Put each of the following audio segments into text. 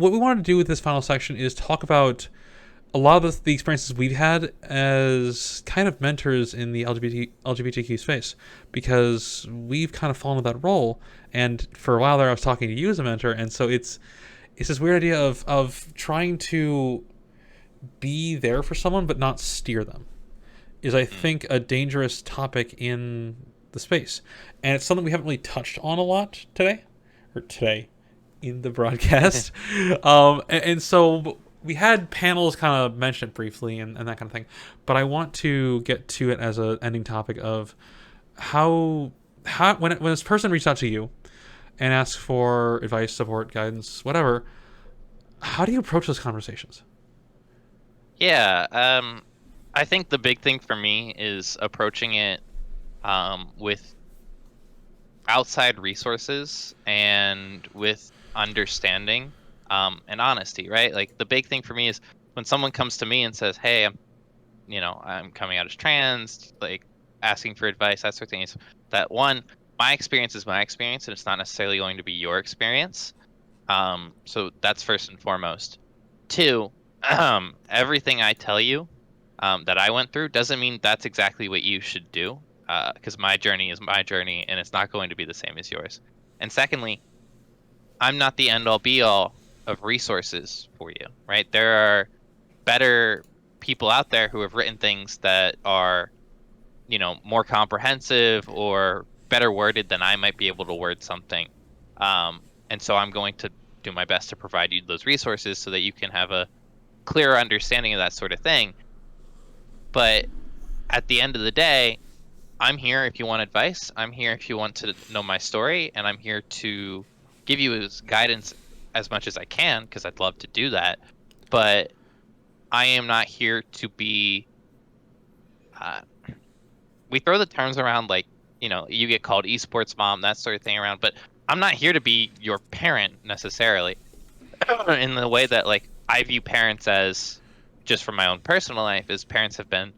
what we wanted to do with this final section is talk about a lot of the experiences we've had as kind of mentors in the LGBTQ space, because we've kind of fallen into that role. And for a while there, I was talking to you as a mentor, and so it's this weird idea of trying to be there for someone but not steer them is, I Mm. think, a dangerous topic in the space, and it's something we haven't really touched on a lot today in the broadcast. And so we had panels kind of mention it briefly and that kind of thing, but I want to get to it as an ending topic of how when this person reaches out to you and asks for advice, support, guidance, whatever, how do you approach those conversations? Yeah, I think the big thing for me is approaching it with outside resources and with understanding and honesty, right? Like the big thing for me is when someone comes to me and says, "Hey, I'm coming out as trans," like asking for advice, that sort of thing. Is that one? My experience is my experience, and it's not necessarily going to be your experience. So that's first and foremost. Two, everything I tell you that I went through doesn't mean that's exactly what you should do, because my journey is my journey and it's not going to be the same as yours. And secondly, I'm not the end all be all of resources for you, right? There are better people out there who have written things that are, more comprehensive or better worded than I might be able to word something. And so I'm going to do my best to provide you those resources so that you can have a clearer understanding of that sort of thing. But at the end of the day, I'm here if you want advice. I'm here if you want to know my story, and I'm here to give you as guidance as much as I can because I'd love to do that. But I am not here to be. Uh, we throw the terms around like you get called esports mom, that sort of thing around, but I'm not here to be your parent necessarily in the way that like I view parents as just from my own personal life as parents have been,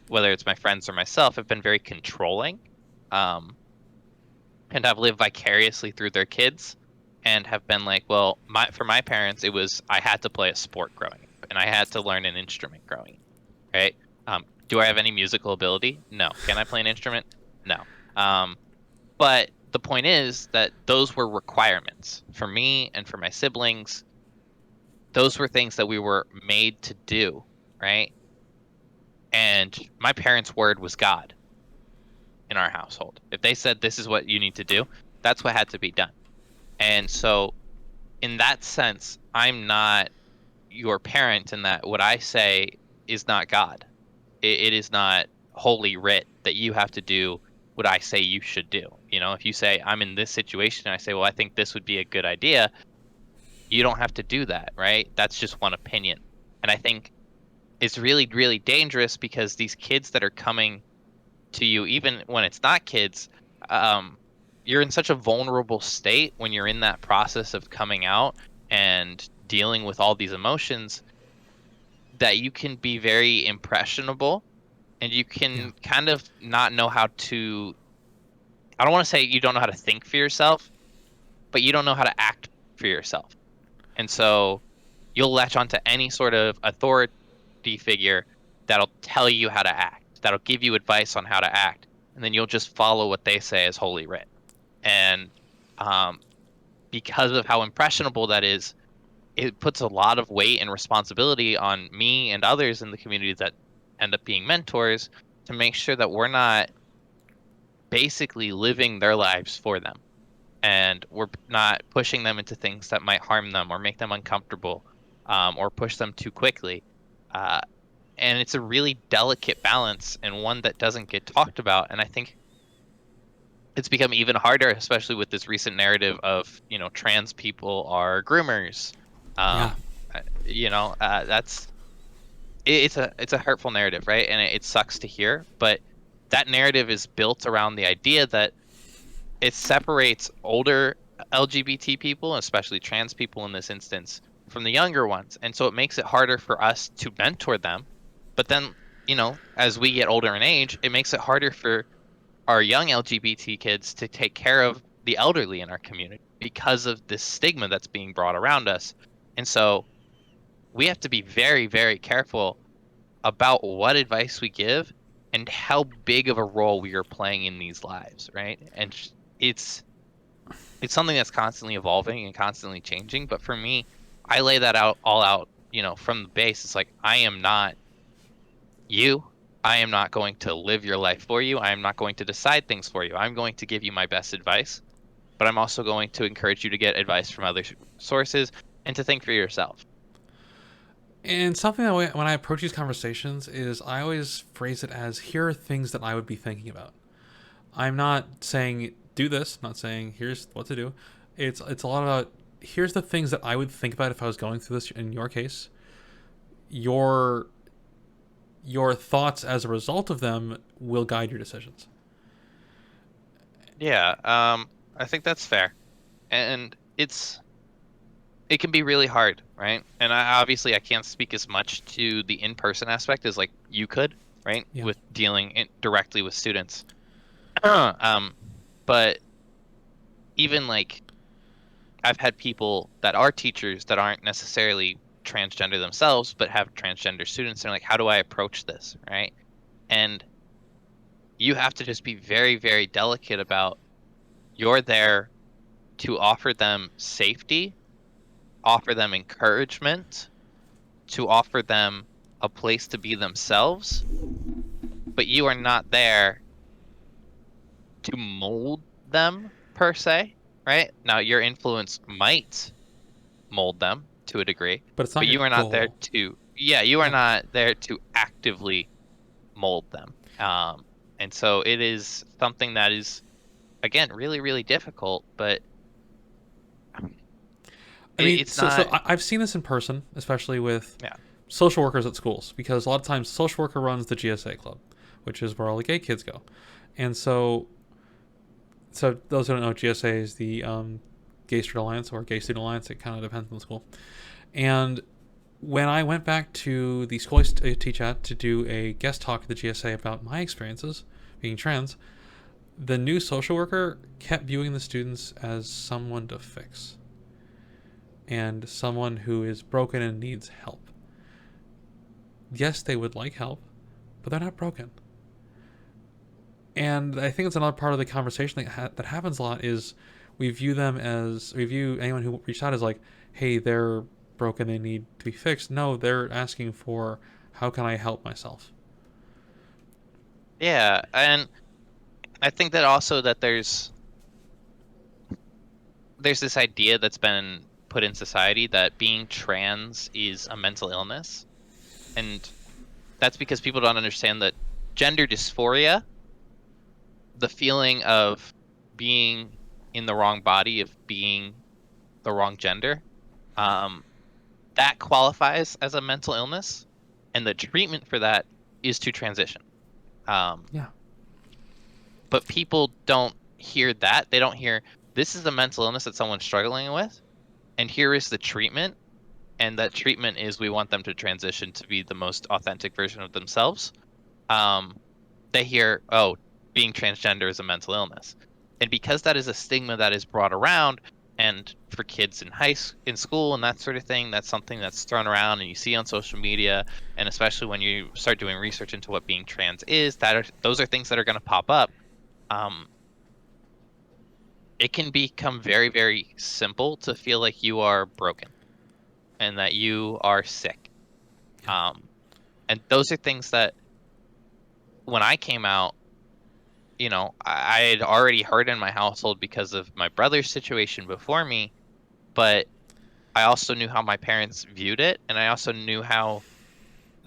whether it's my friends or myself, have been very controlling, um, and have lived vicariously through their kids, and have been like, well, for my parents, it was I had to play a sport growing up, and I had to learn an instrument growing up, right? Do I have any musical ability? No. Can I play an instrument? No. Um, but the point is that those were requirements for me and for my siblings. Those were things that we were made to do, right? And my parents' word was God in our household. If they said this is what you need to do, that's what had to be done. And so, in that sense, I'm not your parent in that what I say is not God. It is not holy writ that you have to do what I say you should do. If you say I'm in this situation and I say, well, I think this would be a good idea, you don't have to do that, right? That's just one opinion. And I think it's really, really dangerous because these kids that are coming to you, even when it's not kids, um, you're in such a vulnerable state when you're in that process of coming out and dealing with all these emotions that you can be very impressionable and you Yeah. can kind of not know how to. I don't want to say you don't know how to think for yourself, but you don't know how to act for yourself. And so you'll latch onto any sort of authority figure that'll tell you how to act, that'll give you advice on how to act, and then you'll just follow what they say as holy writ. And um, because of how impressionable that is, it puts a lot of weight and responsibility on me and others in the community that end up being mentors to make sure that we're not basically living their lives for them and we're not pushing them into things that might harm them or make them uncomfortable, or push them too quickly. Uh, and it's a really delicate balance and one that doesn't get talked about. And I think it's become even harder, especially with this recent narrative of trans people are groomers. Yeah. That's it's a hurtful narrative, right? And it sucks to hear, but that narrative is built around the idea that it separates older LGBT people, especially trans people in this instance, from the younger ones. And so it makes it harder for us to mentor them. But then, as we get older in age, it makes it harder for our young LGBT kids to take care of the elderly in our community because of this stigma that's being brought around us. And so we have to be very, very careful about what advice we give and how big of a role we are playing in these lives, right? And it's it's something that's constantly evolving and constantly changing. But for me, I lay that out all out, from the base. It's like I am not you. I am not going to live your life for you. I am not going to decide things for you. I'm going to give you my best advice, but I'm also going to encourage you to get advice from other sources and to think for yourself. And something that when I approach these conversations is I always phrase it as here are things that I would be thinking about. I'm not saying do this, not saying here's what to do. It's a lot about here's the things that I would think about if I was going through this in your case. Your your thoughts as a result of them will guide your decisions. Yeah, I think that's fair. And it can be really hard, right? And I can't speak as much to the in-person aspect as like you could, right? Yeah. With dealing directly with students. um, but even like I've had people that are teachers that aren't necessarily transgender themselves, but have transgender students. They're like, how do I approach this, right? And you have to just be very, very delicate about you're there to offer them safety, offer them encouragement, to offer them a place to be themselves, but you are not there to mold them per se, right? Now, your influence might mold them to a degree, But it's not but your you are not there goal. to, yeah, you are Yeah. not there to actively mold them. And so it is something that is, again, really, really difficult, but I mean, it's not, I've seen this in person, especially with yeah, social workers at schools, because a lot of times social worker runs the GSA club, which is where all the gay kids go, and so those who don't know, GSA is the Gay Student Alliance or Gay Student Alliance. It kind of depends on the school. And when I went back to the school I teach at to do a guest talk at the GSA about my experiences being trans, the new social worker kept viewing the students as someone to fix and someone who is broken and needs help. Yes, they would like help, but they're not broken. And I think it's another part of the conversation that happens a lot is we view anyone who reached out as like, hey, they're broken, they need to be fixed. No, they're asking for how can I help myself. yeah. And I think that also that there's this idea that's been put in society that being trans is a mental illness. And that's because people don't understand that gender dysphoria, the feeling of being in the wrong body, of being the wrong gender, um, that qualifies as a mental illness. And the treatment for that is to transition. Um, Yeah. but people don't hear that. They don't hear this is the mental illness that someone's struggling with, and here is the treatment. And that treatment is we want them to transition to be the most authentic version of themselves. Um, they hear, oh, being transgender is a mental illness. And because that is a stigma that is brought around, and for kids in school and that sort of thing, that's something that's thrown around and you see on social media, and especially when you start doing research into what being trans is, those are things that are going to pop up. Um, it can become very, very simple to feel like you are broken and that you are sick. Yeah. Um, and those are things that when I came out, I had already heard in my household because of my brother's situation before me, but I also knew how my parents viewed it, and I also knew how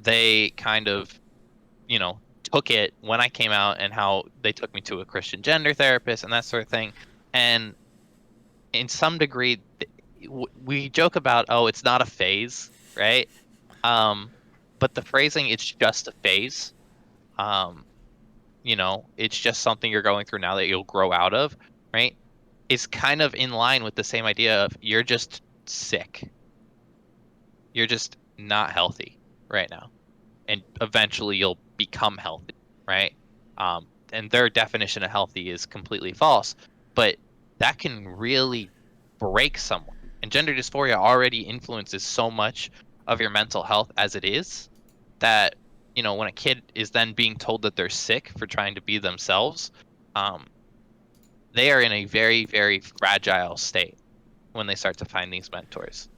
they kind of, took it when I came out and how they took me to a Christian gender therapist and that sort of thing. And in some degree, we joke about, oh, it's not a phase, right? Um, but the phrasing, it's just a phase. Um, it's just something you're going through now that you'll grow out of, right? Is kind of in line with the same idea of you're just sick. You're just not healthy right now. And eventually you'll become healthy, right? And their definition of healthy is completely false, but that can really break someone. And gender dysphoria already influences so much of your mental health as it is, that, when a kid is then being told that they're sick for trying to be themselves, um, they are in a very, very fragile state when they start to find these mentors.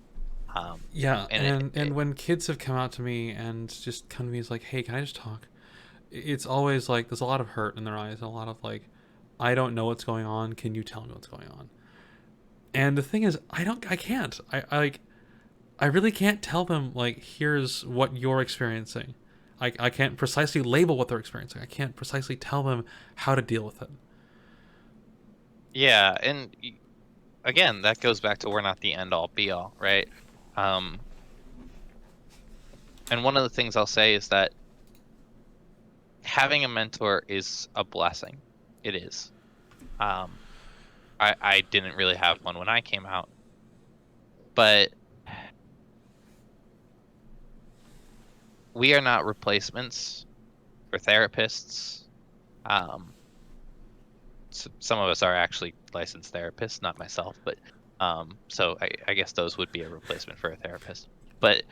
Yeah, And and when kids have come out to me and just come to me, it's like, hey, can I just talk? It's always like there's a lot of hurt in their eyes, a lot of like, I don't know what's going on. Can you tell me what's going on? And the thing is, I can't. I like, I really can't tell them like, here's what you're experiencing. I can't precisely label what they're experiencing. I can't precisely tell them how to deal with it. yeah, and again, that goes back to we're not the end all be all, right? Um, and one of the things I'll say is that having a mentor is a blessing. It is. Um, I didn't really have one when I came out, but we are not replacements for therapists. Um, some of us are actually licensed therapists, not myself, but so I guess those would be a replacement for a therapist. But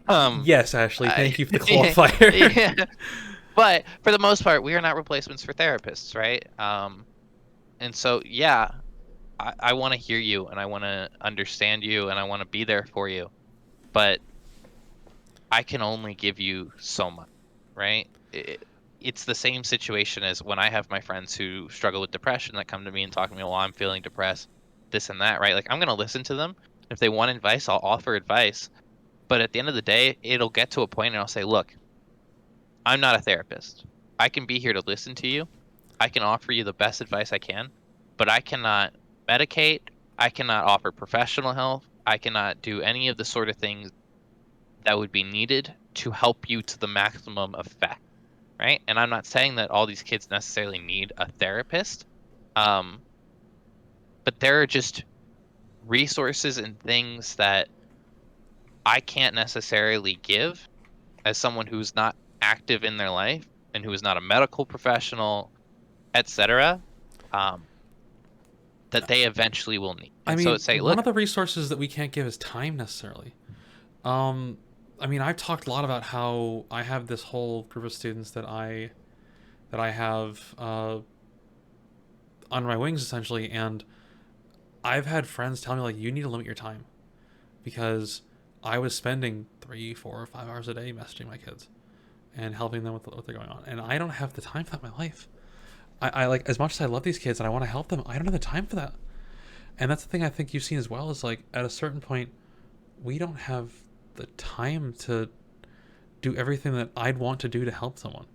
um, Yes, Ashley, I, thank you for the qualifier. yeah, but for the most part, we are not replacements for therapists, right? And so yeah, I want to hear you, and I want to understand you, and I want to be there for you, but I can only give you so much, right? It's the same situation as when I have my friends who struggle with depression that come to me and talk to me, well, I'm feeling depressed, this and that, right? Like, I'm going to listen to them. If they want advice, I'll offer advice. But at the end of the day, it'll get to a point and I'll say, look, I'm not a therapist. I can be here to listen to you. I can offer you the best advice I can, but I cannot medicate. I cannot offer professional help. I cannot do any of the sort of things that would be needed to help you to the maximum effect, right? And I'm not saying that all these kids necessarily need a therapist, um, but there are just resources and things that I can't necessarily give as someone who's not active in their life and who is not a medical professional, etc. Um, that they eventually will need. I And so mean, it's say, one look, of the resources that we can't give is time necessarily. Um, I mean, I've talked a lot about how I have this whole group of students that I have under my wings essentially, and I've had friends tell me like, you need to limit your time because I was spending 3, 4, 5 hours a day messaging my kids and helping them with what they're going on, and I don't have the time for that in my life. I like, as much as I love these kids and I want to help them, I don't have the time for that. And that's the thing I think you've seen as well is like at a certain point, we don't have the time to do everything that I'd want to do to help someone.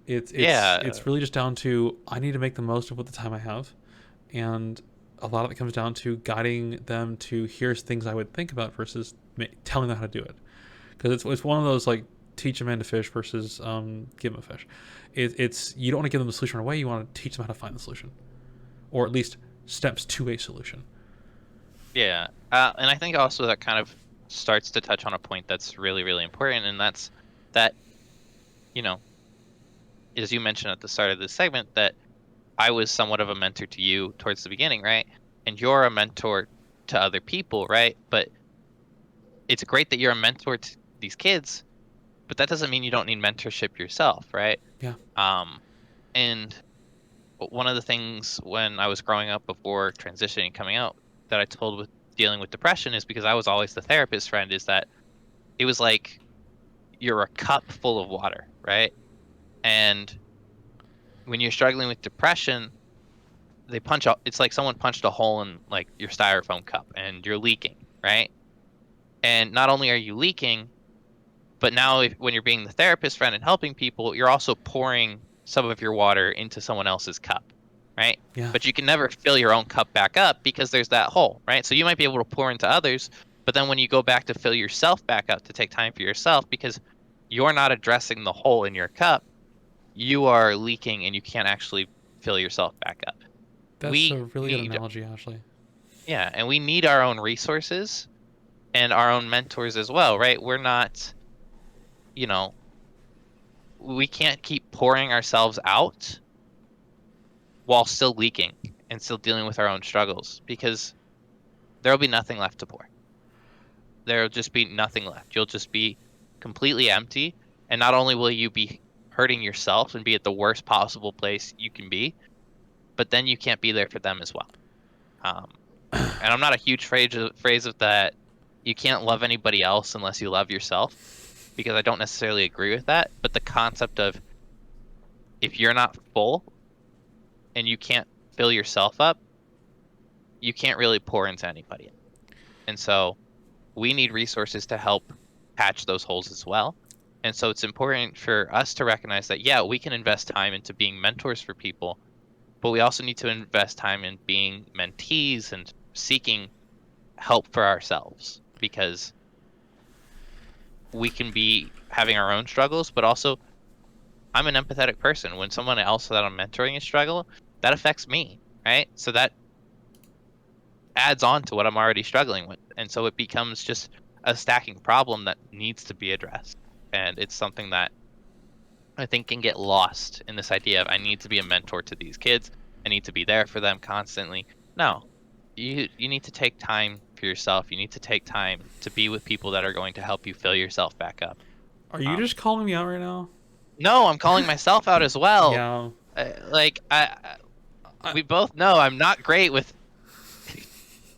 It's yeah, really just down to I need to make the most of what the time I have, and a lot of it comes down to guiding them to here's things I would think about versus telling them how to do it. Because it's one of those like teach a man to fish versus give him a fish. It's you don't want to give them the solution right away. You want to teach them how to find the solution, or at least steps to a solution. yeah. And I think also that kind of starts to touch on a point that's really, really important, and that's that, you know, as you mentioned at the start of this segment, that I was somewhat of a mentor to you towards the beginning, right? And you're a mentor to other people, right? But it's great that you're a mentor to these kids, but that doesn't mean you don't need mentorship yourself, right? Yeah, Um, and one of the things when I was growing up before transitioning and coming out that I told with dealing with depression is because I was always the therapist friend, is that it was like you're a cup full of water, right? And when you're struggling with depression, they punch out, it's like someone punched a hole in like your styrofoam cup and you're leaking, right? And not only are you leaking, but now when you're being the therapist friend and helping people, you're also pouring some of your water into someone else's cup, right? yeah, But you can never fill your own cup back up because there's that hole, right? So you might be able to pour into others, but then when you go back to fill yourself back up to take time for yourself, because you're not addressing the hole in your cup, you are leaking and you can't actually fill yourself back up. that's a We really good need, analogy, Ashley. yeah, and we need our own resources and our own mentors as well, right? We're not, you know, we can't keep pouring ourselves out while still leaking and still dealing with our own struggles, because There'll be nothing left to pour. There'll just be nothing left. You'll just be completely empty. And not only will you be hurting yourself and be at the worst possible place you can be, but then you can't be there for them as well. Um, and I'm not a huge phrase of that. You can't love anybody else unless you love yourself, because I don't necessarily agree with that. But the concept of, if you're not full and you can't fill yourself up, you can't really pour into anybody. And so we need resources to help patch those holes as well. And so it's important for us to recognize that, yeah, we can invest time into being mentors for people, but we also need to invest time in being mentees and seeking help for ourselves, because we can be having our own struggles, but also I'm an empathetic person. When someone else that I'm mentoring is struggle, that affects me, right? So that adds on to what I'm already struggling with. And so it becomes just a stacking problem that needs to be addressed. And it's something that I think can get lost in this idea of, I need to be a mentor to these kids. I need to be there for them constantly. No, you need to take time for yourself. You need to take time to be with people that are going to help you fill yourself back up. Are you Um, just calling me out right now? no, I'm calling myself out as well. Yeah. Like I, we both know I'm not great with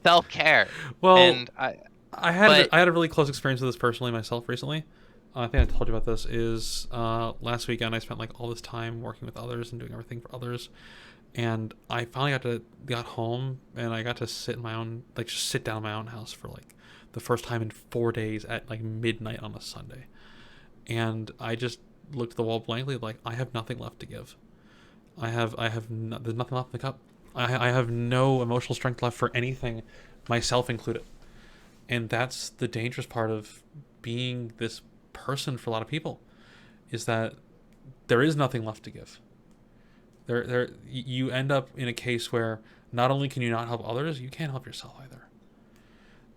self care, well, and I. I But had a really close experience with this personally myself recently. I think I told you about this. Is last weekend I spent like all this time working with others and doing everything for others, and I finally got home and I got to sit in my own, like, just sit down in my own house for like the first time in 4 days at like midnight on a Sunday, and I just looked at the wall blankly, like, I have nothing left to give. There's nothing left in the cup. I have no emotional strength left for anything, myself included. And that's the dangerous part of being this person for a lot of people, is that there is nothing left to give. You end up in a case where not only can you not help others, you can't help yourself either.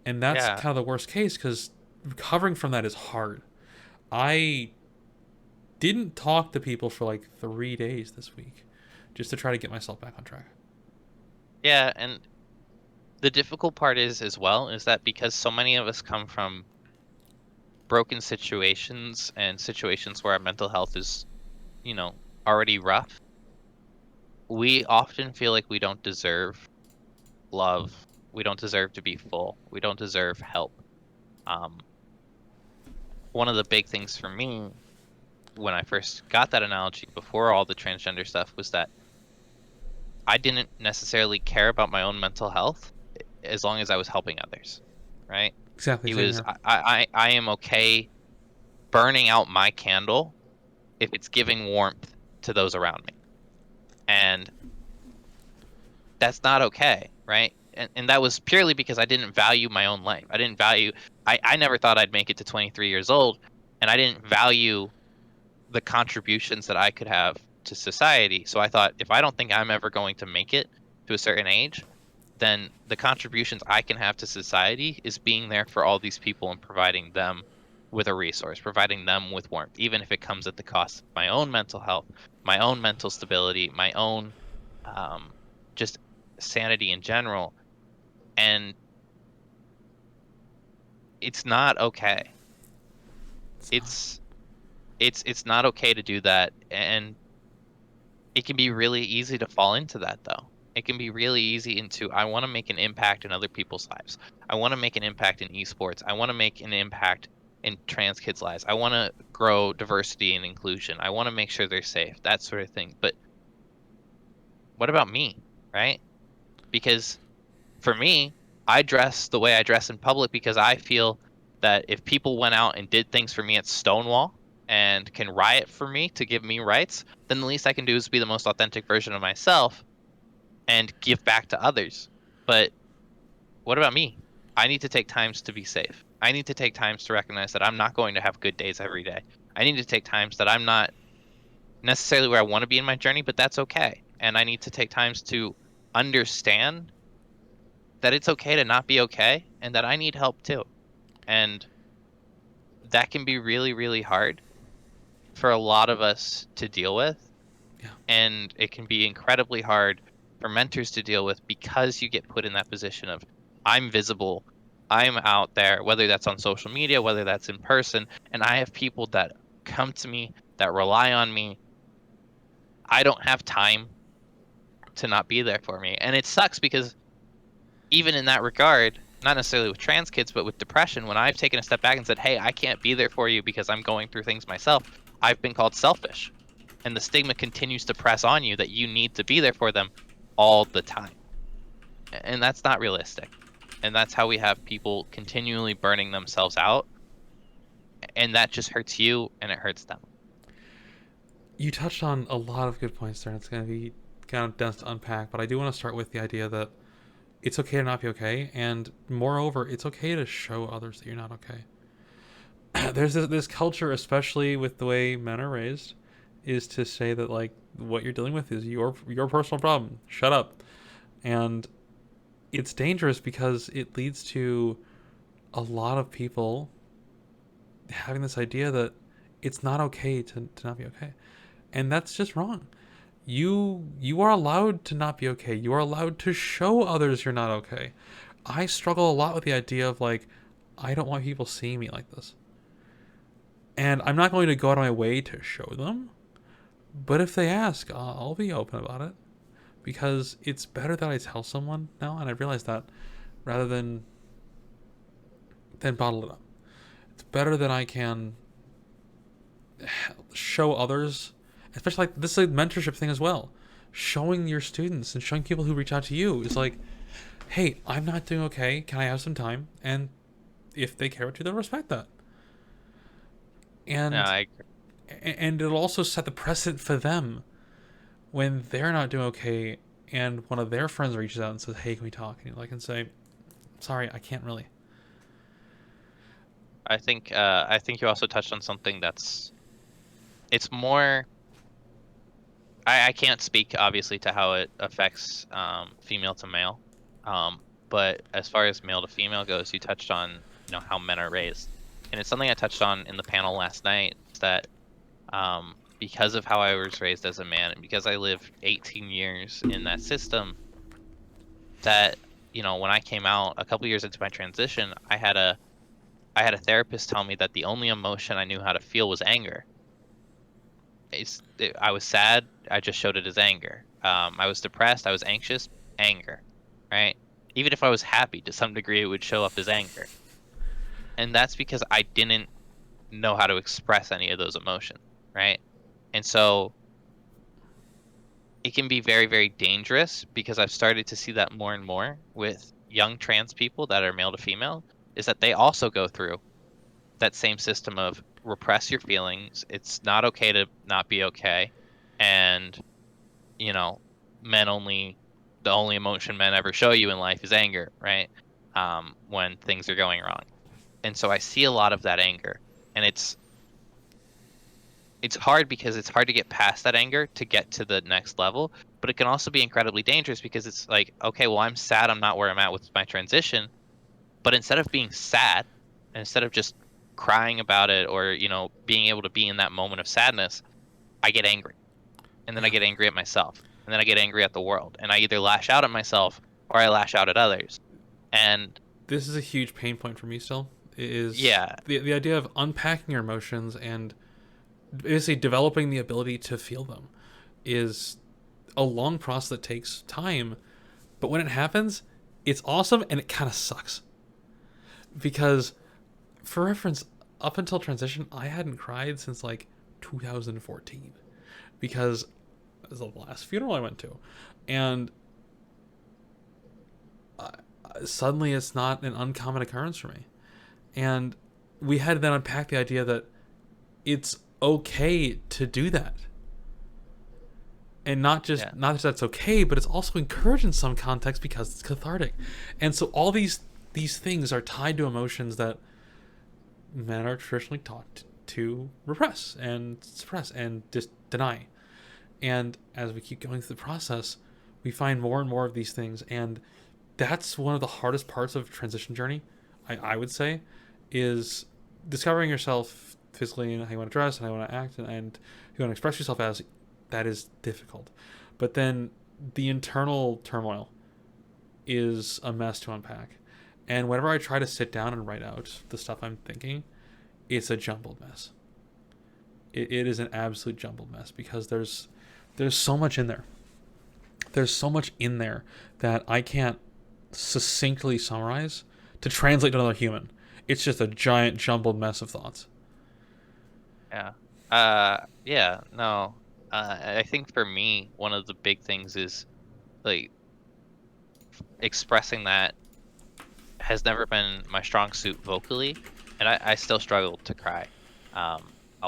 And that's yeah, kind of the worst case, because recovering from that is hard. I didn't talk to people for like 3 days this week just to try to get myself back on track. yeah, and the difficult part is as well is that because so many of us come from broken situations and situations where our mental health is, you know, already rough, we often feel like we don't deserve love. We don't deserve to be full. We don't deserve help. Um, One of the big things for me when I first got that analogy before all the transgender stuff was that I didn't necessarily care about my own mental health as long as I was helping others, right? Exactly, He same was, here. I am okay burning out my candle if it's giving warmth to those around me. And that's not okay, right? And that was purely because I didn't value my own life. I didn't value, I never thought I'd make it to 23 years old, and I didn't value the contributions that I could have to society. So I thought, if I don't think I'm ever going to make it to a certain age, then the contributions I can have to society is being there for all these people and providing them with a resource, providing them with warmth, even if it comes at the cost of my own mental health, my own mental stability, my own um, just sanity in general. And it's not okay. It's not. It's it's not okay to do that, and it can be really easy to fall into that, though. It can be really easy into, I want to make an impact in other people's lives. I want to make an impact in esports. I want to make an impact in trans kids' lives. I want to grow diversity and inclusion. I want to make sure they're safe, that sort of thing. But what about me, right? Because for me, I dress the way I dress in public because I feel that if people went out and did things for me at Stonewall and can riot for me to give me rights, then the least I can do is be the most authentic version of myself and give back to others. But what about me? I need to take times to be safe. I need to take times to recognize that I'm not going to have good days every day. I need to take times that I'm not necessarily where I want to be in my journey, but that's okay. And I need to take times to understand that it's okay to not be okay and that I need help too. And that can be really, really hard for a lot of us to deal with. Yeah. And it can be incredibly hard for mentors to deal with because you get put in that position of, I'm visible. I'm out there, whether that's on social media, whether that's in person, and I have people that come to me, that rely on me. I don't have time to not be there for me. And it sucks because even in that regard, not necessarily with trans kids, but with depression, when I've taken a step back and said, "Hey, I can't be there for you because I'm going through things myself," I've been called selfish. And the stigma continues to press on you that you need to be there for them all the time. And that's not realistic. And that's how we have people continually burning themselves out, and that just hurts you and it hurts them. You touched on a lot of good points there, and it's going to be kind of dense to unpack, but I do want to start with the idea that it's okay to not be okay, and moreover, it's okay to show others that you're not okay. There's this culture, especially with the way men are raised, is to say that like what you're dealing with is your personal problem. Shut up. And it's dangerous because it leads to a lot of people having this idea that it's not okay to not be okay. And that's just wrong. You are allowed to not be okay. You are allowed to show others you're not okay. I struggle a lot with the idea of like I don't want people seeing me like this. And I'm not going to go out of my way to show them, but if they ask, I'll be open about it because it's better that I tell someone now, and I realize that rather than bottle it up. It's better that I can show others, especially like this is a mentorship thing as well. Showing your students and showing people who reach out to you is like, hey, I'm not doing okay. Can I have some time? And if they care to, they'll respect that. No, And I and it'll also set the precedent for them when they're not doing okay and one of their friends reaches out and says, hey, can we talk? And you like and say, sorry, I can't really. I think you also touched on something that's it's more I can't speak obviously to how it affects female to male. But as far as male to female goes, you touched on, how men are raised. And it's something I touched on in the panel last night, is that because of how I was raised as a man and because I lived 18 years in that system, that when I came out a couple years into my transition, I had a therapist tell me that the only emotion I knew how to feel was anger. I was sad, I just showed it as anger. I was depressed, I was anxious, anger, right? Even if I was happy, to some degree, it would show up as anger. And that's because I didn't know how to express any of those emotions, right? And so it can be very, very dangerous because I've started to see that more and more with young trans people that are male to female, is that they also go through that same system of repress your feelings. It's not okay to not be okay. And, you know, men only, the only emotion men ever show you in life is anger, right? When things are going wrong. And so I see a lot of that anger. And it's hard because it's hard to get past that anger to get to the next level, but it can also be incredibly dangerous because it's like, okay, well, I'm sad I'm not where I'm at with my transition, but instead of being sad, and instead of just crying about it or, being able to be in that moment of sadness, I get angry. And then I Yeah. get angry at myself. And then I get angry at the world. And I either lash out at myself or I lash out at others. And This is a huge pain point for me still. Is yeah, the idea of unpacking your emotions and basically developing the ability to feel them is a long process that takes time, but when it happens, it's awesome and it kind of sucks. Because for reference, up until transition, I hadn't cried since like 2014 because it was the last funeral I went to. And uh, suddenly it's not an uncommon occurrence for me. And we had to then unpack the idea that it's okay to do that. And yeah, not just that's okay, but it's also encouraged in some context because it's cathartic. And so all these things are tied to emotions that men are traditionally taught to repress and suppress and just deny. And as we keep going through the process, we find more and more of these things. And that's one of the hardest parts of transition journey, I would say, is discovering yourself physically and how you want to dress and how you want to act and you want to express yourself as. That is difficult. But then the internal turmoil is a mess to unpack. And whenever I try to sit down and write out the stuff I'm thinking, it's a jumbled mess. It is an absolute jumbled mess because there's so much in there. There's so much in there that I can't succinctly summarize to translate to another human. It's just a giant jumbled mess of thoughts. Yeah. Yeah, no. I think for me, one of the big things is like expressing that has never been my strong suit vocally, and I still struggle to cry a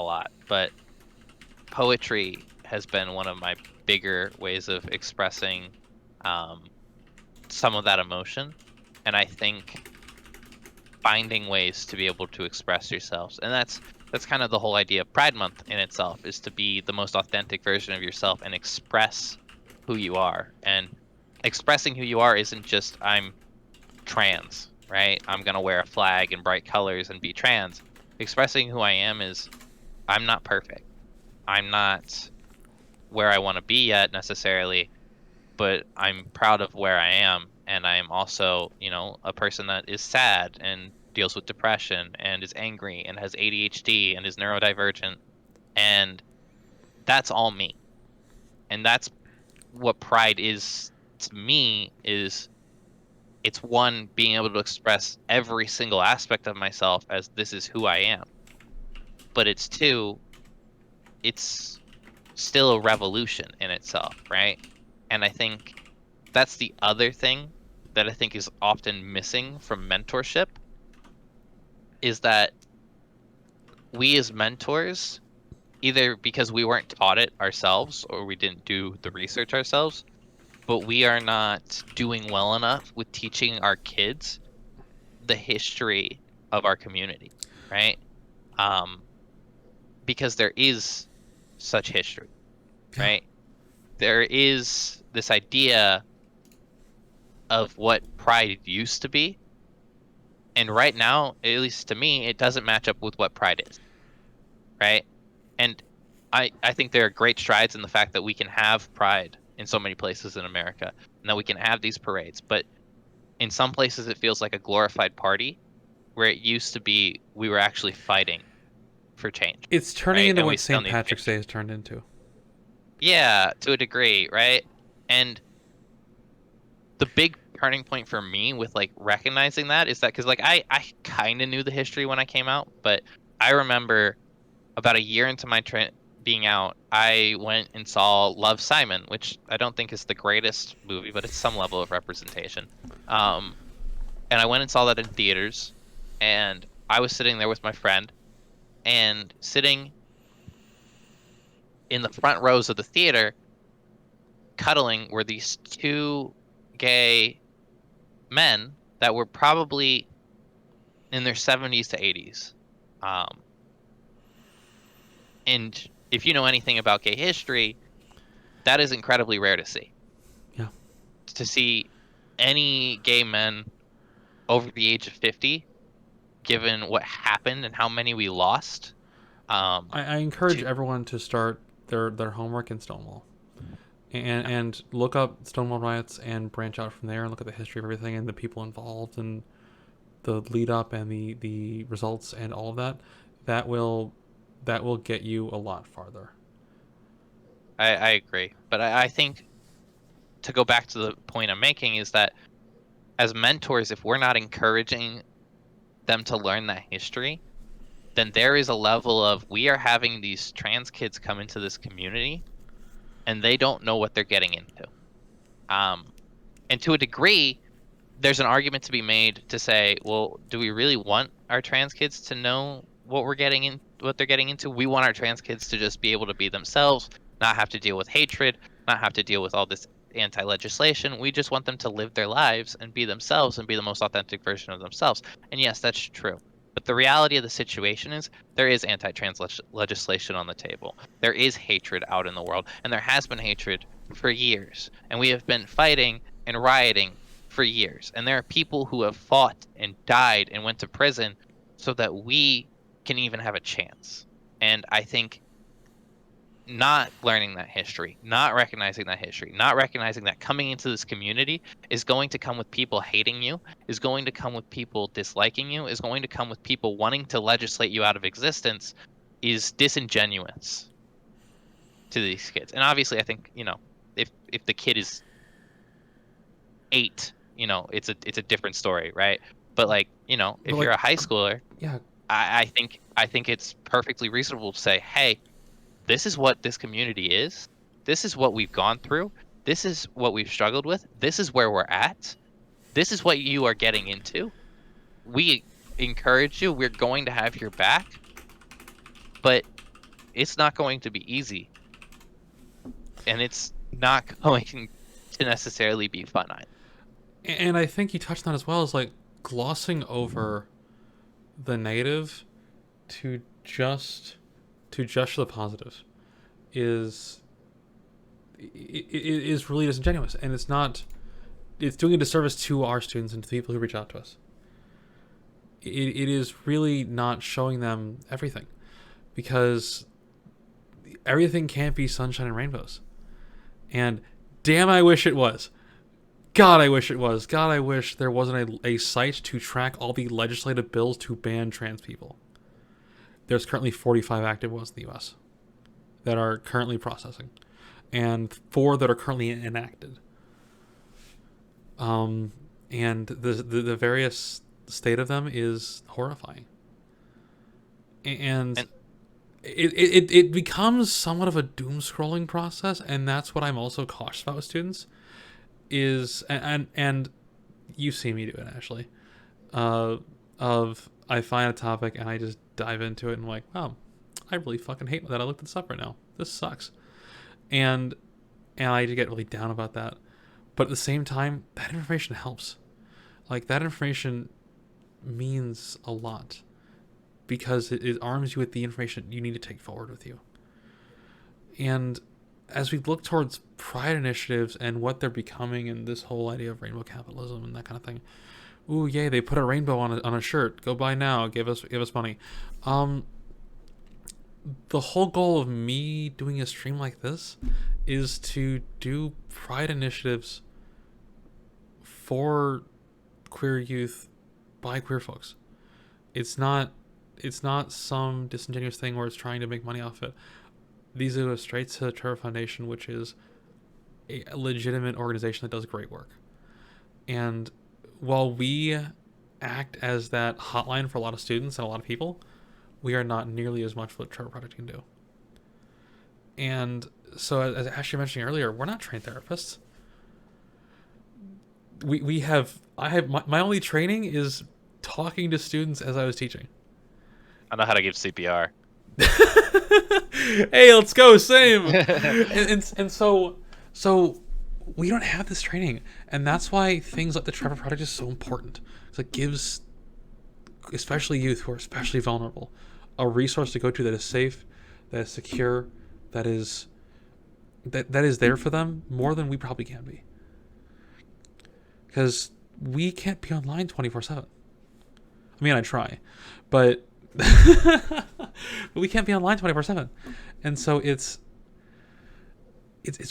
lot. But poetry has been one of my bigger ways of expressing um, some of that emotion, and I think finding ways to be able to express yourselves, and that's kind of the whole idea of Pride Month in itself, is to be the most authentic version of yourself and express who you are. And expressing who you are isn't just I'm trans, right? I'm gonna wear a flag in bright colors and be trans. Expressing who I am is I'm not perfect. I'm not where I want to be yet necessarily, but I'm proud of where I am, and I'm also, a person that is sad and deals with depression and is angry and has ADHD and is neurodivergent, and that's all me. And that's what pride is to me, is it's one, being able to express every single aspect of myself as this is who I am. But it's two, it's still a revolution in itself, right? And I think that's the other thing that I think is often missing from mentorship, is that we as mentors, either because we weren't taught it ourselves or we didn't do the research ourselves, but we are not doing well enough with teaching our kids the history of our community, right? Um, because there is such history, Yeah. right? There is this idea of what pride used to be. And right now, at least to me, it doesn't match up with what pride is, right? And I think there are great strides in the fact that we can have pride in so many places in America and that we can have these parades. But in some places, it feels like a glorified party, where it used to be we were actually fighting for change, It's turning right? into And we what still St. need to Patrick's change. Day has turned into. Yeah, to a degree, right? And the big turning point for me with like recognizing that is that, because like I kind of knew the history when I came out, but I remember about a year into my being out, I went and saw Love, Simon, which I don't think is the greatest movie, but it's some level of representation. Um, and I went and saw that in theaters, and I was sitting there with my friend, and sitting in the front rows of the theater, cuddling, were these two gay men that were probably in their 70s to 80s. Um, and if you know anything about gay history, that is incredibly rare to see. Yeah. To see any gay men over the age of 50, given what happened and how many we lost. I encourage To everyone to start their homework in Stonewall. And look up Stonewall riots and branch out from there and look at the history of everything and the people involved and the lead up and the results and all of that. That will that will get you a lot farther. I agree, but I think, to go back to the point I'm making, is that as mentors, if we're not encouraging them to learn that history, then there is a level of, we are having these trans kids come into this community and they don't know what they're getting into. Um, and to a degree, there's an argument to be made to say, well, do we really want our trans kids to know what they're getting into? We want our trans kids to just be able to be themselves, not have to deal with hatred, not have to deal with all this anti-legislation. We just want them to live their lives and be themselves and be the most authentic version of themselves. And yes, that's true. But the reality of the situation is, there is anti-trans legislation on the table. There is hatred out in the world, and there has been hatred for years. And we have been fighting and rioting for years. And there are people who have fought and died and went to prison so that we can even have a chance. And I think not learning that history, not recognizing that history, not recognizing that coming into this community is going to come with people hating you, is going to come with people disliking you, is going to come with people wanting to legislate you out of existence, is disingenuous to these kids. And obviously, I think, if the kid is 8, it's a different story, right? But like, But if you're like, a high schooler, yeah, I think it's perfectly reasonable to say, hey, this is what this community is. This is what we've gone through. This is what we've struggled with. This is where we're at. This is what you are getting into. We encourage you. We're going to have your back, but it's not going to be easy. And it's not going to necessarily be fun either. and I think you touched on as well, is like glossing over the negative to just show the positive is it is really disingenuous, and it's not. It's doing a disservice to our students and to the people who reach out to us. It is really not showing them everything, because everything can't be sunshine and rainbows. And damn, I wish it was. God, I wish it was. God, I wish there wasn't a site to track all the legislative bills to ban trans people. There's currently 45 active ones in the U.S. that are currently processing, and 4 that are currently enacted. And the various state of them is horrifying, and And it becomes somewhat of a doom scrolling process, and that's what I'm also cautious about with students. Is and you see me do it, Ashley. Of I find a topic and I just dive into it and I'm like, wow, I really fucking hate that I looked this up right now. This sucks, and I get really down about that. But at the same time, that information helps. Like, that information means a lot, because it arms you with the information you need to take forward with you. And as we look towards pride initiatives and what they're becoming, and this whole idea of rainbow capitalism and that kind of thing, ooh, yay, they put a rainbow on a shirt. Go buy now. Give us money. Um, the whole goal of me doing a stream like this is to do pride initiatives for queer youth by queer folks. It's not some disingenuous thing where it's trying to make money off it. These go straight to the Trevor Foundation, which is a legitimate organization that does great work. And while we act as that hotline for a lot of students and a lot of people, we are not nearly as much what Trevor Project can do. And so, as Ashley mentioned earlier, we're not trained therapists. We have I have my only training is talking to students as I was teaching. I know how to give CPR. Hey, let's go, same. And so we don't have this training, and that's why things like the Trevor Project is so important. It gives, especially youth who are especially vulnerable, a resource to go to that is safe, that is secure, that is there for them more than we probably can be. Because we can't be online 24/7. I mean, I try, but but we can't be online 24/7, and so it's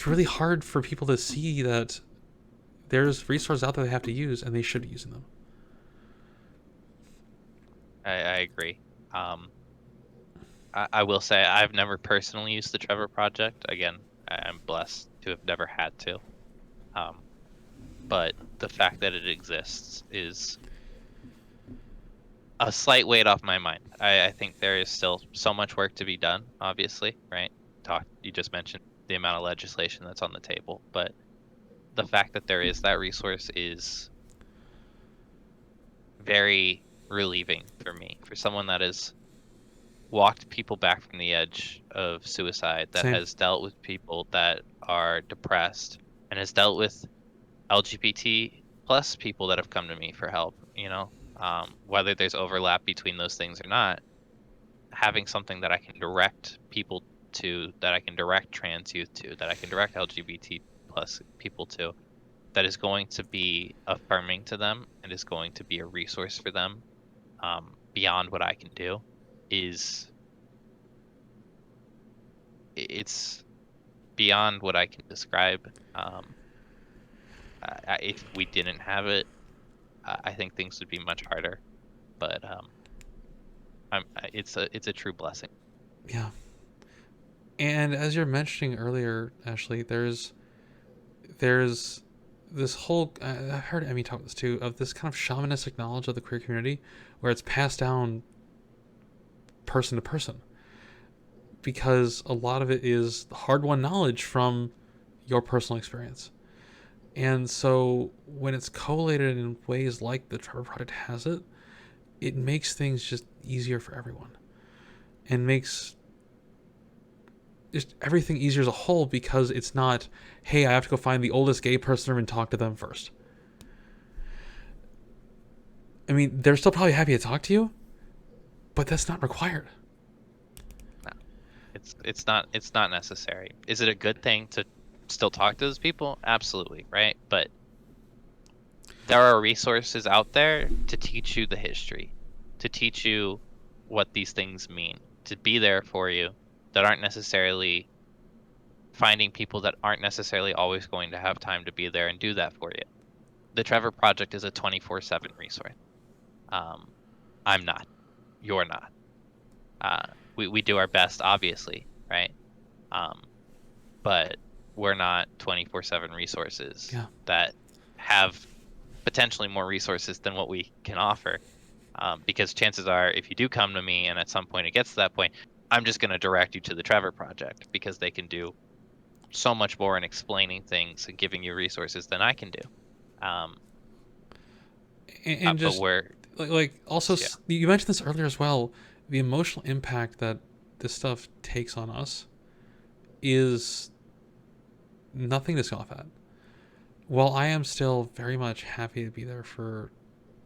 really hard for people to see that there's resources out there they have to use, and they should be using them. I agree. Um, I will say I've never personally used the Trevor Project. Again, I'm blessed to have never had to. Um, but the fact that it exists is a slight weight off my mind. I think there is still so much work to be done, obviously, right? You just mentioned the amount of legislation that's on the table, but the fact that there is that resource is very relieving for me. For someone that has walked people back from the edge of suicide, that Same. has dealt with people that are depressed, and has dealt with LGBT plus people that have come to me for help, whether there's overlap between those things or not, having something that I can direct people to, that I can direct trans youth to, that I can direct LGBT plus people to, that is going to be affirming to them and is going to be a resource for them, beyond what I can do, is it's beyond what I can describe. If we didn't have it, I think things would be much harder. But it's a true blessing. Yeah. And as you're mentioning earlier, Ashley, there's this whole I heard Emmy talk about this too, of this kind of shamanistic knowledge of the queer community where it's passed down person to person, because a lot of it is hard-won knowledge from your personal experience. And so when it's collated in ways like the Trevor Project has it, it makes things just easier for everyone and makes just everything easier as a whole, because it's not, hey, I have to go find the oldest gay person and talk to them first. I mean, they're still probably happy to talk to you, but that's not required. No, it's not necessary. Is it a good thing to still talk to those people? Absolutely, right? But there are resources out there to teach you the history, to teach you what these things mean, to be there for you, that aren't necessarily finding people that aren't necessarily always going to have time to be there and do that for you. The Trevor Project is a 24/7 resource. Um, I'm not. You're not. We do our best, obviously, right? Um, but we're not 24/7 resources Yeah. that have potentially more resources than what we can offer. Because chances are, if you do come to me and at some point it gets to that point, I'm just going to direct you to the Trevor Project because they can do so much more in explaining things and giving you resources than I can do. Um, And but just we're, also, yeah, you mentioned this earlier as well, the emotional impact that this stuff takes on us is nothing to scoff at. While I am still very much happy to be there for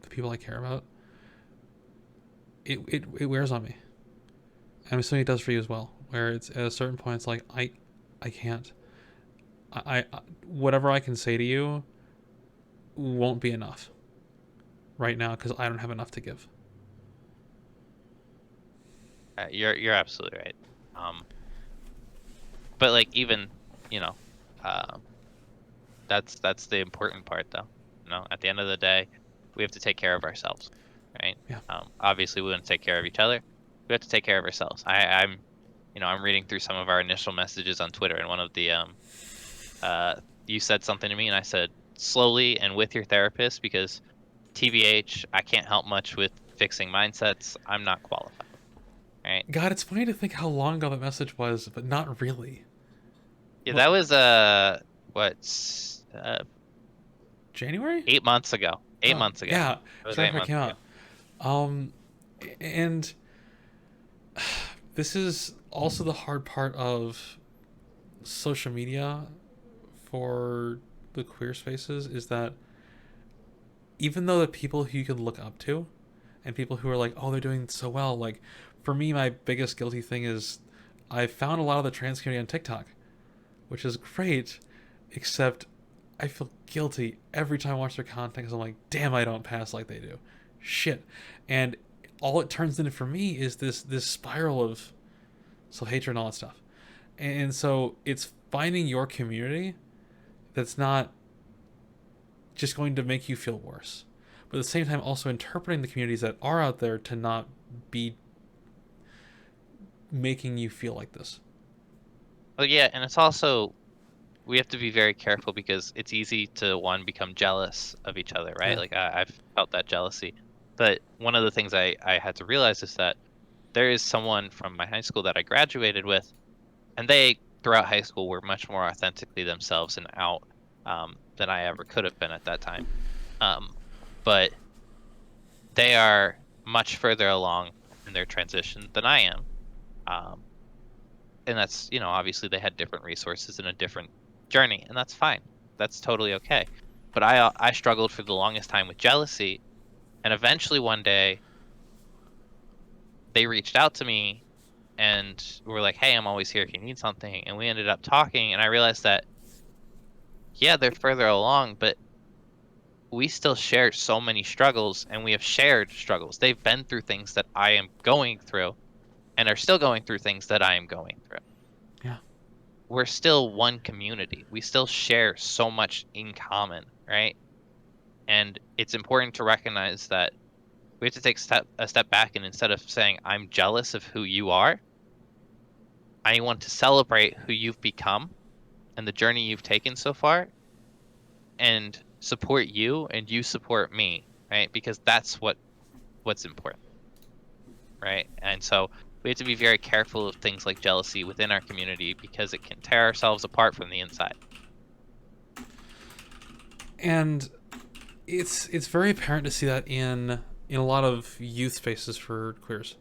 the people I care about, it wears on me. I'm assuming it does for you as well. Where it's at a certain point, it's like I can't. Whatever I can say to you won't be enough right now because I don't have enough to give. you're absolutely right. Um, but like even, you know, uh, that's the important part though. At the end of the day, we have to take care of ourselves, right? Yeah. Obviously we want to take care of each other. We have to take care of ourselves. I'm reading through some of our initial messages on Twitter, and one of the uh, you said something to me, and I said slowly and with your therapist, because TBH, I can't help much with fixing mindsets. I'm not qualified, right? God, it's funny to think how long ago that message was, but not really. Yeah, What, that was what, uh, January? 8 months ago. Eight Oh, months ago. yeah. It was eight Trevor months came ago. out. Um, and this is also the hard part of social media for the queer spaces, is that even though the people who you can look up to and people who are like, oh, they're doing so well, like for me, my biggest guilty thing is I found a lot of the trans community on TikTok, which is great, except I feel guilty every time I watch their content because I'm like, damn, I don't pass like they do. Shit. And all it turns into for me is this spiral of self hatred and all that stuff. And so it's finding your community that's not just going to make you feel worse, but at the same time also interpreting the communities that are out there to not be making you feel like this. Well, yeah, and it's also, we have to be very careful because it's easy to one become jealous of each other, right? Yeah. Like I've felt that jealousy. But one of the things I had to realize is that there is someone from my high school that I graduated with, and they throughout high school were much more authentically themselves and out, than I ever could have been at that time. Um, but they are much further along in their transition than I am. Um, and that's, obviously they had different resources and a different journey, and that's fine. That's totally okay. But I struggled for the longest time with jealousy, and eventually one day they reached out to me and were like, "Hey, I'm always here if you need something." And we ended up talking, and I realized that, yeah, they're further along, but we still share so many struggles, and we have shared struggles. They've been through things that I am going through and are still going through things that I am going through. Yeah. we're still one community. We still share so much in common, right? And it's important to recognize that we have to take a step back, and instead of saying I'm jealous of who you are, I want to celebrate who you've become and the journey you've taken so far, and support you and you support me, right? Because that's what's important, right? And so we have to be very careful of things like jealousy within our community, because it can tear ourselves apart from the inside. And it's very apparent to see that in a lot of youth spaces for queers,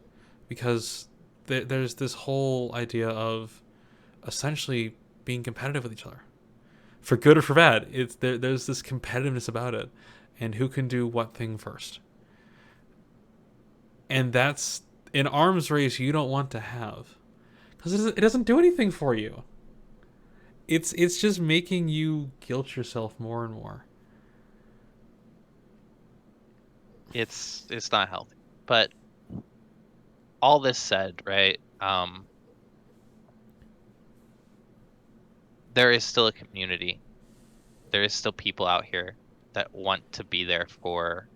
because there's this whole idea of essentially being competitive with each other, for good or for bad. There's this competitiveness about it, and who can do what thing first. And that's an arms race you don't want to have, because it doesn't do anything for you. It's just making you guilt yourself more and more. It's not healthy. But all this said, right? There is still a community. There is still people out here that want to be there for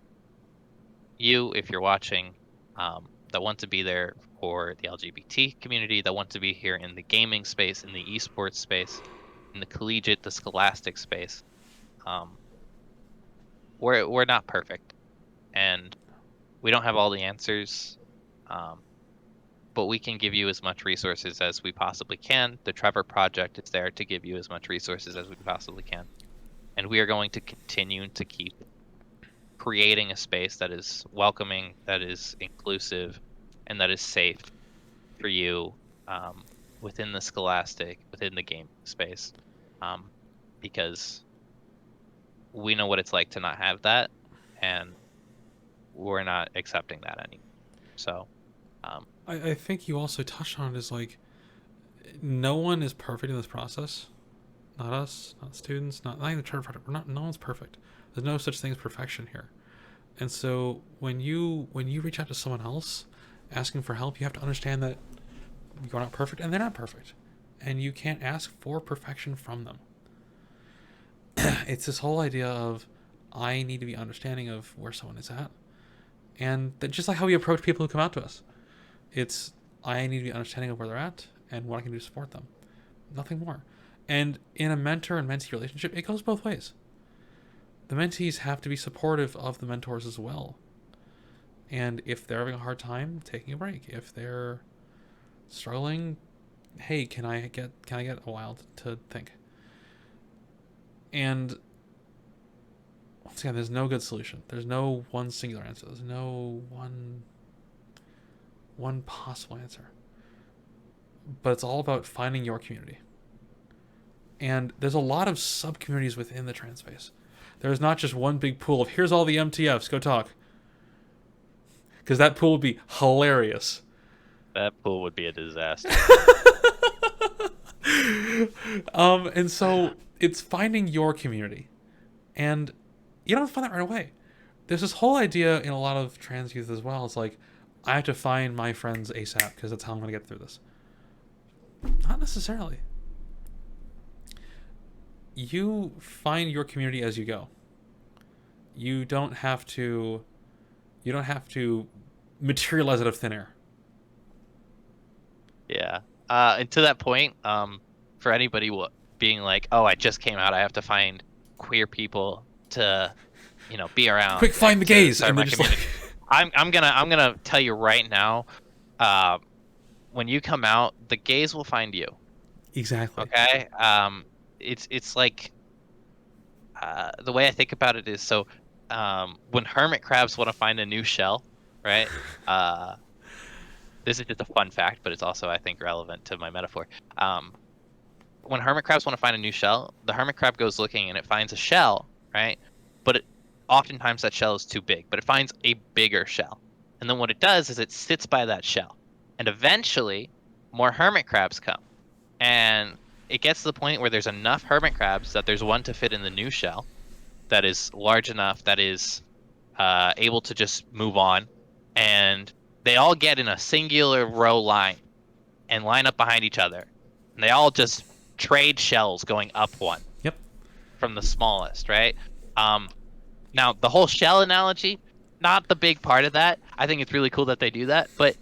you if you're watching, that want to be there for the LGBT community, that want to be here in the gaming space, in the esports space, in the collegiate, the scholastic space. Um, we're not perfect, and we don't have all the answers, um, but we can give you as much resources as we possibly can. The Trevor Project is there to give you as much resources as we possibly can, and we are going to continue to keep creating a space that is welcoming, that is inclusive, and that is safe for you, within the scholastic, within the game space, um, because we know what it's like to not have that, and we're not accepting that anymore. So, I think you also touched on it, is like, no one is perfect in this process. Not us, not students, not even the Trevor Project. We're not. No one's perfect. There's no such thing as perfection here. And so when you reach out to someone else asking for help, you have to understand that you're not perfect and they're not perfect, and you can't ask for perfection from them. It's this whole idea of, I need to be understanding of where someone is at, and that just like how we approach people who come out to us, it's, I need to be understanding of where they're at and what I can do to support them. Nothing more. And in a mentor and mentee relationship, it goes both ways. The mentees have to be supportive of the mentors as well. And if they're having a hard time, taking a break. If they're struggling, hey, can I get a while to think? And once again, there's no good solution. There's no one singular answer. There's no one possible answer. But it's all about finding your community. And there's a lot of sub communities within the trans space. There's not just one big pool of, here's all the MTFs, go talk. Because that pool would be hilarious. that pool would be a disaster. And so it's finding your community. And you don't find that right away. There's this whole idea in a lot of trans youth as well. It's like, I have to find my friends ASAP because that's how I'm going to get through this. Not necessarily. You find your community as you go. You don't have to materialize out of thin air. Yeah. And to that point, for anybody being like, "Oh, I just came out. I have to find queer people to, be around." Quick, find the gays, start and my they're just community. I'm gonna tell you right now, when you come out, the gays will find you. Exactly. Okay. It's like, the way I think about it is, so, when hermit crabs want to find a new shell, right? This is just a fun fact, but it's also, I think, relevant to my metaphor. When hermit crabs want to find a new shell, the hermit crab goes looking and it finds a shell, right? But oftentimes that shell is too big, but it finds a bigger shell. And then what it does is it sits by that shell. And eventually, more hermit crabs come. And it gets to the point where there's enough hermit crabs that there's one to fit in the new shell that is large enough, that is, able to just move on. And they all get in a singular row line and line up behind each other. And they all just trade shells going up one Yep. from the smallest, right? Now the whole shell analogy, not the big part of that. I think it's really cool that they do that, but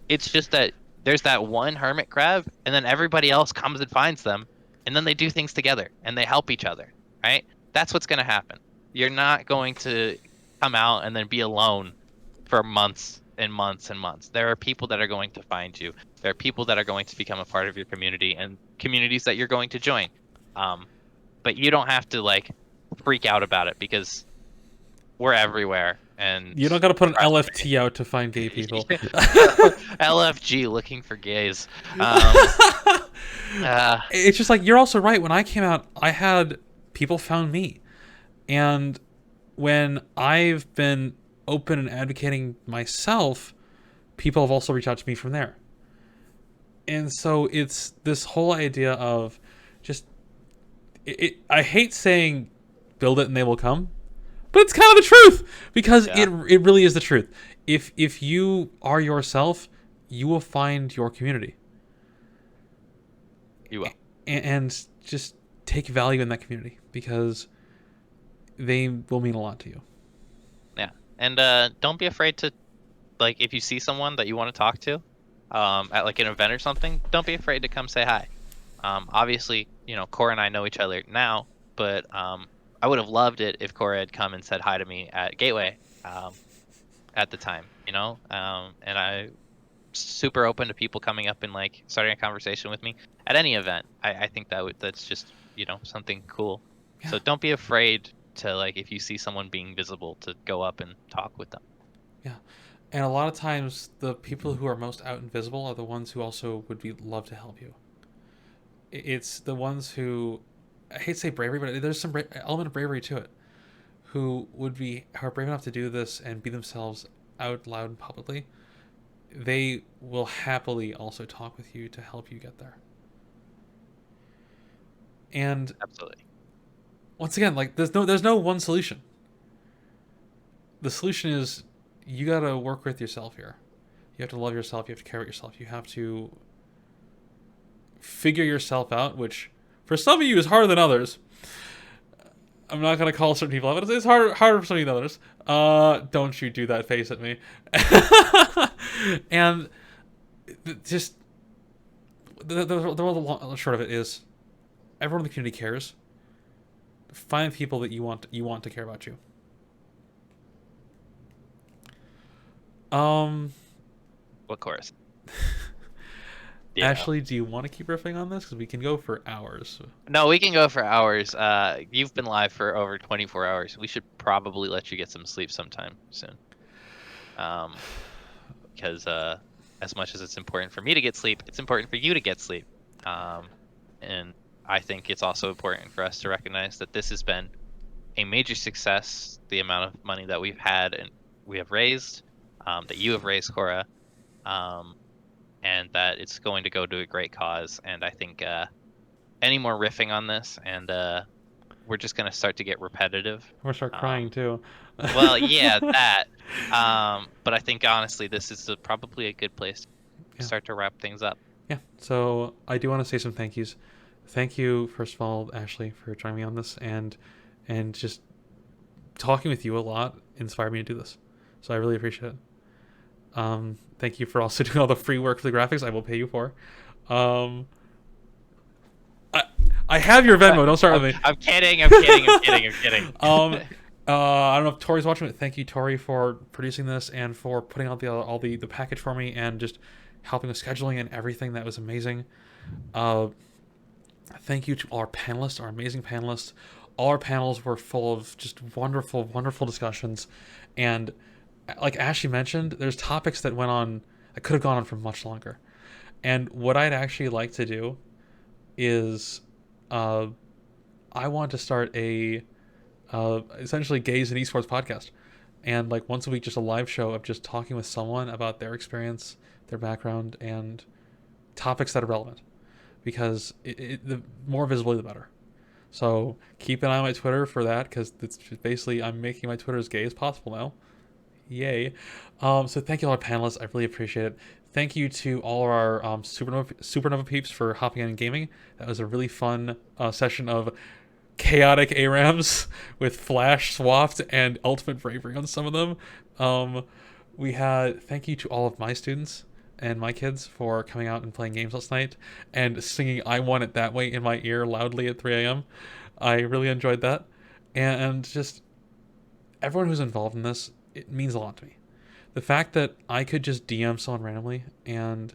it's just that there's that one hermit crab, and then everybody else comes and finds them, and then they do things together and they help each other, right? That's what's going to happen. You're not going to come out and then be alone for months and months and months. There are people that are going to find you. There are people that are going to become a part of your community and communities that you're going to join. But you don't have to like freak out about it because we're everywhere. And You don't got to put an trust me. LFT out to find gay people. LFG looking for gays. It's just like, you're also right. When I came out, I had people found me. And when I've been open and advocating myself, people have also reached out to me from there. And so it's this whole idea of just, I hate saying build it and they will come, but it's kind of the truth, because Yeah. it really is the truth. If you are yourself, you will find your community. You will. And just take value in that community, because they will mean a lot to you. Yeah. And don't be afraid to, like, if you see someone that you want to talk to at like an event or something, don't be afraid to come say hi. Obviously, Cora and I know each other now, but I would have loved it if Cora had come and said hi to me at Gateway at the time, and I super open to people coming up and like starting a conversation with me at any event. I think that's just something cool. Yeah. So don't be afraid to, like, if you see someone being visible, to go up and talk with them. Yeah. And a lot of times, the people who are most out and visible are the ones who also would love to help you. It's the ones who, I hate to say bravery, but there's some element of bravery to it, who are brave enough to do this and be themselves out loud and publicly. They will happily also talk with you to help you get there. And Absolutely. once again, like, there's no one solution. The solution is, you gotta work with yourself here. You have to love yourself. You have to care about yourself. You have to figure yourself out, which for some of you is harder than others. I'm not gonna call certain people out, but it's harder for some of you than others. Don't you do that face at me. And just the short of it is, everyone in the community cares. Find people that you want to care about you. What chorus? Ashley, do you want to keep riffing on this? Because we can go for hours. No, we can go for hours. You've been live for over 24 hours. We should probably let you get some sleep sometime soon. Because as much as it's important for me to get sleep, it's important for you to get sleep. And I think it's also important for us to recognize that this has been a major success. The amount of money that we've had and we have raised, that you have raised, Cora, and that it's going to go to a great cause. And I think any more riffing on this, and we're just going to start to get repetitive. I'm gonna start crying too. Well, yeah, that. But I think honestly, this is probably a good place to start to wrap things up. Yeah. So I do want to say some thank yous. Thank you, first of all, Ashley, for joining me on this, and just talking with you a lot inspired me to do this. So I really appreciate it. Thank you for also doing all the free work for the graphics. I will pay you for. I have your Venmo. Don't start with me. I'm kidding. I don't know if Tori's watching, but thank you, Tori, for producing this and for putting out all the package for me and just helping with scheduling and everything. That was amazing. Thank you to all our panelists, our amazing panelists. All our panels were full of just wonderful, wonderful discussions. And like Ashley mentioned, there's topics that could have gone on for much longer. And what I'd actually like to do is, I want to start a essentially gays and esports podcast, and like once a week, just a live show of just talking with someone about their experience, their background, and topics that are relevant. Because the more visibility, the better. So keep an eye on my Twitter for that, because it's basically, I'm making my Twitter as gay as possible now. Yay. So thank you all our panelists. I really appreciate it. thank you to all our Supernova peeps for hopping in and gaming. That was a really fun session of chaotic ARAMs with Flash swapped and Ultimate Bravery on some of them. Um, we had thank you to all of my students and my kids for coming out and playing games last night and singing "I Want It That Way" in my ear loudly at 3 a.m. I really enjoyed that, and just everyone who's involved in this, it means a lot to me. The fact that I could just DM someone randomly and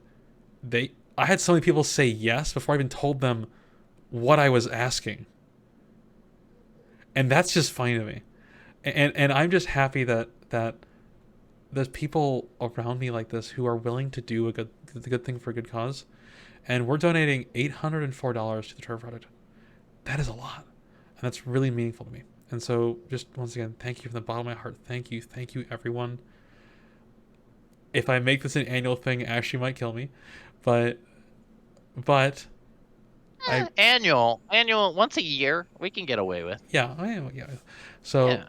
I had so many people say yes before I even told them what I was asking, and that's just funny to me. And I'm just happy that there's people around me like this who are willing to do the good thing for a good cause, and we're donating $804 to the Trevor Project. That is a lot, and that's really meaningful to me. And so, just once again, thank you from the bottom of my heart. Thank you, everyone. If I make this an annual thing, Ashley might kill me, but but I Annual, once a year, we can get away with. yeah I am yeah. So Yeah.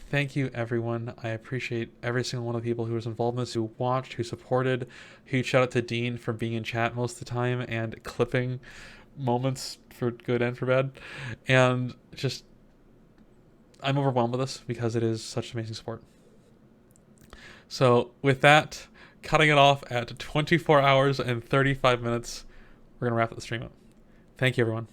thank you, everyone. I appreciate every single one of the people who was involved in this, who watched, who supported. Huge shout out to Dean for being in chat most of the time and clipping moments for good and for bad. And just, I'm overwhelmed with this because it is such amazing support. So, with that, cutting it off at 24 hours and 35 minutes, we're going to wrap up the stream up. Thank you, everyone.